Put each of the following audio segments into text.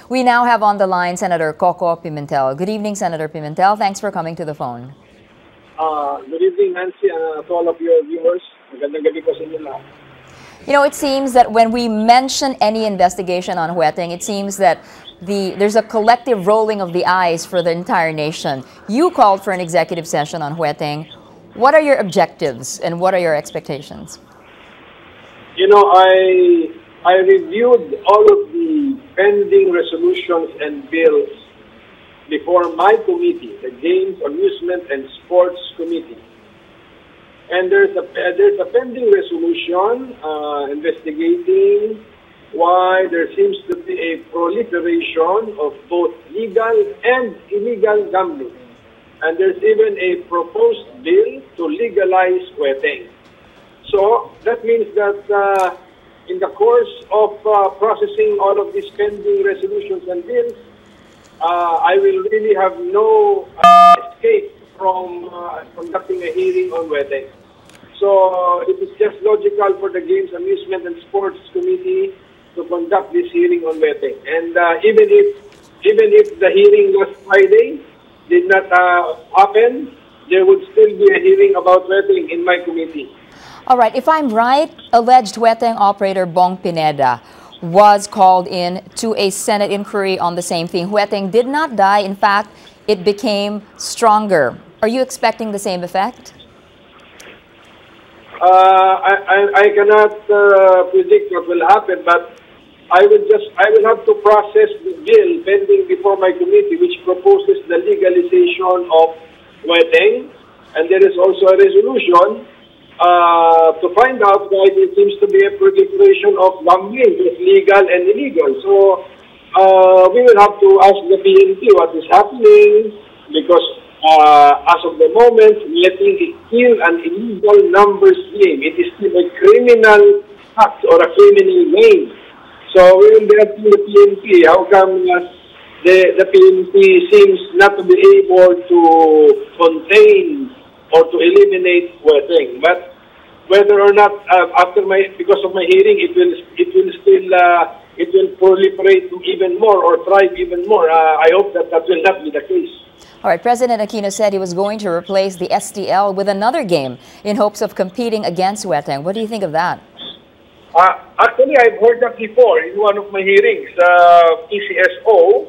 We now have on the line Senator Koko Pimentel. Good evening, Senator Pimentel. Thanks for coming to the phone. Good evening, Nancy, and to all of your viewers. Magandang gabi po sa inyo lahat. You know, it seems that when we mention any investigation on jueteng, it seems that there's a collective rolling of the eyes for the entire nation. You called for an executive session on jueteng. What are your objectives and what are your expectations? You know, I reviewed all of the pending resolutions and bills before my committee, the Games, Amusement, and Sports Committee. And there's a pending resolution investigating why there seems to be a proliferation of both legal and illegal gambling. And there's even a proposed bill to legalize jueteng. So that means that in the course of processing all of these pending resolutions and bills, I will really have no escape from conducting a hearing on jueteng. So it is just logical for the Games, Amusement, and Sports Committee to conduct this hearing on jueteng. And even if the hearing last Friday did not happen, there would still be a hearing about jueteng in my committee. All right, if I'm right, alleged jueteng operator Bong Pineda was called in to a Senate inquiry on the same thing. Jueteng did not die. In fact, it became stronger. Are you expecting the same effect? I cannot predict what will happen, but I will have to process the bill pending before my committee, which proposes the legalization of jueteng, and there is also a resolution to find out why there seems to be a proliferation of gambling, both legal and illegal. So we will have to ask the PNP what is happening, because as of the moment, letting it kill an illegal numbers game. It is still a criminal act or a criminal game. So we will be asking the PNP, how come the PNP seems not to be able to contain or to eliminate jueteng. But whether or not because of my hearing, it will proliferate even more or thrive even more. I hope that will not be the case. All right, President Aquilino said he was going to replace the STL with another game in hopes of competing against jueteng. What do you think of that? Actually, I've heard that before in one of my hearings. PCSO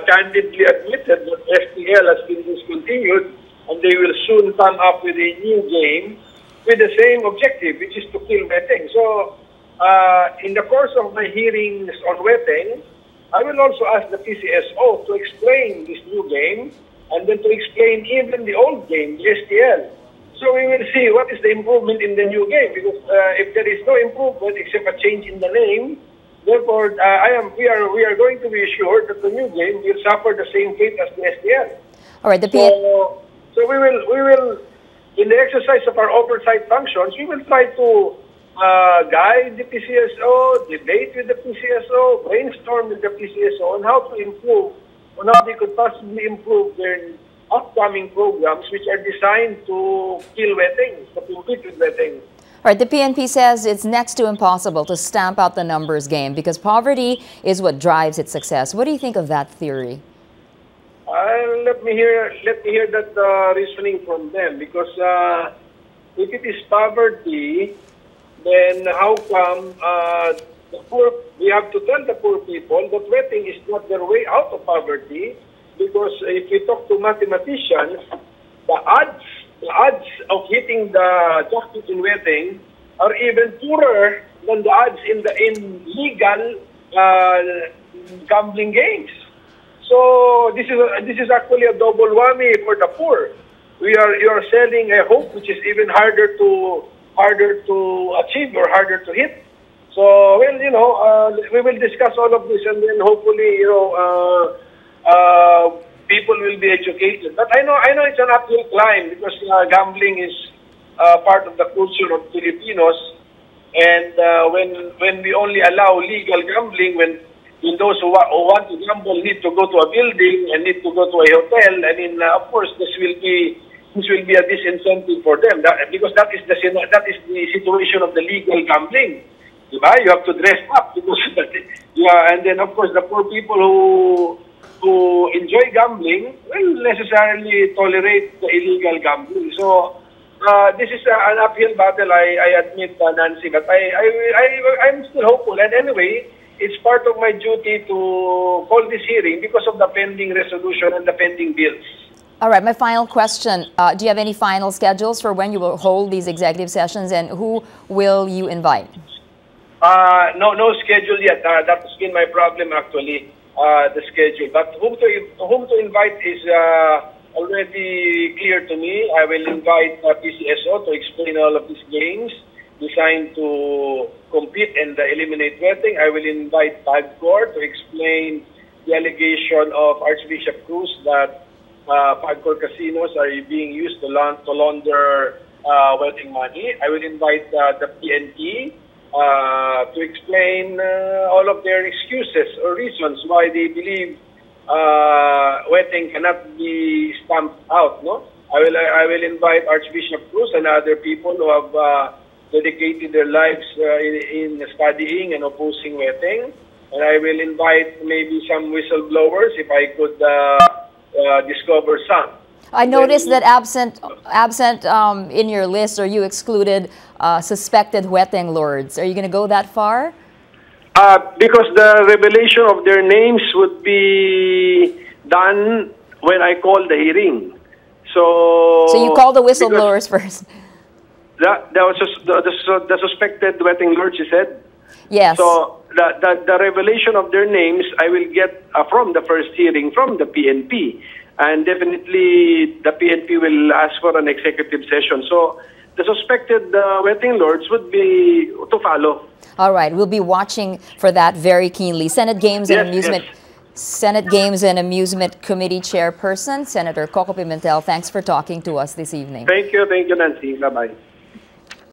candidly admitted that STL has been discontinued and they will soon come up with a new game with the same objective, which is to kill jueteng. So, in the course of my hearings on jueteng, I will also ask the PCSO to explain this new game and then to explain even the old game, the STL. So we will see what is the improvement in the new game, because if there is no improvement except a change in the name, therefore we are going to be assured that the new game will suffer the same fate as the STL. All right, so we will in the exercise of our oversight functions, we will try to guide the PCSO, debate with the PCSO, brainstorm with the PCSO on how to improve, on how they could possibly improve their upcoming programs, which are designed to kill jueteng, to compete with jueteng. All right, the PNP says it's next to impossible to stamp out the numbers game because poverty is what drives its success. What do you think of that theory? Let me hear that reasoning from them, because if it is poverty, then how come the poor? We have to tell the poor people that jueteng is not their way out of poverty, because if we talk to mathematicians, the odds of hitting the jackpot in jueteng are even poorer than the odds in legal gambling games. So this is actually a double whammy for the poor. You are selling a hope which is even harder to achieve or harder to hit. So, well, you know, we will discuss all of this, and then hopefully, you know, people will be educated. But I know it's an uphill climb, because gambling is part of the culture of Filipinos, and when we only allow legal gambling, when those who want to gamble need to go to a building and need to go to a hotel, I mean, of course, this will be a disincentive for them, because that is the situation of the legal gambling. Diba? You have to dress up because yeah, and then of course the poor people who enjoy gambling will necessarily tolerate the illegal gambling. So this is an uphill battle, I admit, Nancy, but I'm still hopeful. And anyway, it's part of my duty to call this hearing because of the pending resolution and the pending bills. All right, my final question. Do you have any final schedules for when you will hold these executive sessions, and who will you invite? No schedule yet. That's been my problem, actually, the schedule. But whom to invite is already clear to me. I will invite PCSO to explain all of these games designed to compete and eliminate wedding. I will invite PAGCOR to explain the allegation of Archbishop Cruz that PAGCOR casinos are being used to launder wedding money. I will invite the PNP to explain all of their excuses or reasons why they believe wedding cannot be stamped out. No, I will invite Archbishop Cruz and other people who have dedicated their lives in studying and opposing wedding, and I will invite maybe some whistleblowers if I could discover some. I noticed that absent in your list, or you excluded suspected jueteng lords. Are you going to go that far? Because the revelation of their names would be done when I call the hearing. So you call the whistleblowers first. The suspected jueteng lords, you said? Yes. So the revelation of their names I will get from the first hearing from the PNP. And definitely the PNP will ask for an executive session. So the suspected wedding lords would be to follow. All right, we'll be watching for that very keenly. Senate Games and Amusement Committee Chairperson, Senator Koko Pimentel, thanks for talking to us this evening. Thank you, Nancy. Bye-bye.